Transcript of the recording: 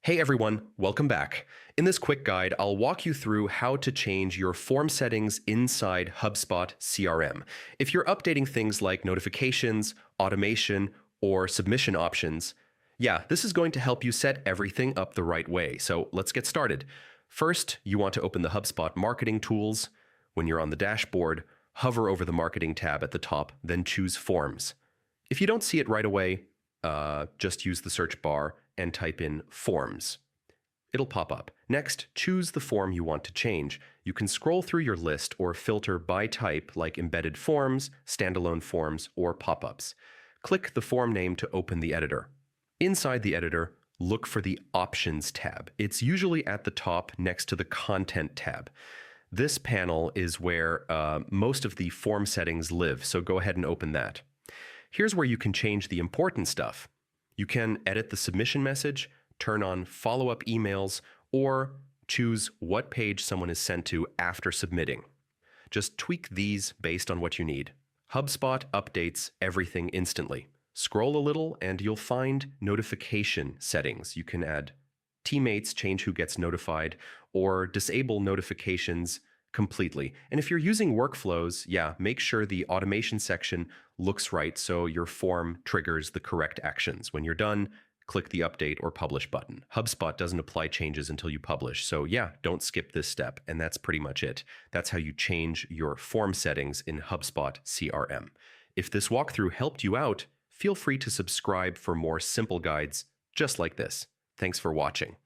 Hey everyone, welcome back. In this quick guide, I'll walk you through how to change your form settings inside Hubspot CRM. If you're updating things like notifications, automation, or submission options, this is going to help you set everything up the right way. So let's get started. First, you want to open the HubSpot marketing tools. When you're on the dashboard, hover over the marketing tab at the top, then choose Forms. If you don't see it right away, just use the search bar and type in Forms. It'll pop up. Next, choose the form you want to change. You can scroll through your list or filter by type like embedded forms, standalone forms, or pop-ups. Click the form name to open the editor. Inside the editor, look for the Options tab. It's usually at the top next to the Content tab. This panel is where most of the form settings live, so go ahead and open that. Here's where you can change the important stuff. You can edit the submission message, turn on follow-up emails, or choose what page someone is sent to after submitting. Just tweak these based on what you need. HubSpot updates everything instantly. Scroll a little and you'll find notification settings. You can add teammates, change who gets notified, or disable notifications completely. And if you're using workflows, make sure the automation section looks right so your form triggers the correct actions. When you're done, click the update or publish button. HubSpot doesn't apply changes until you publish. So don't skip this step. And that's pretty much it. That's how you change your form settings in HubSpot CRM. If this walkthrough helped you out, feel free to subscribe for more simple guides just like this. Thanks for watching.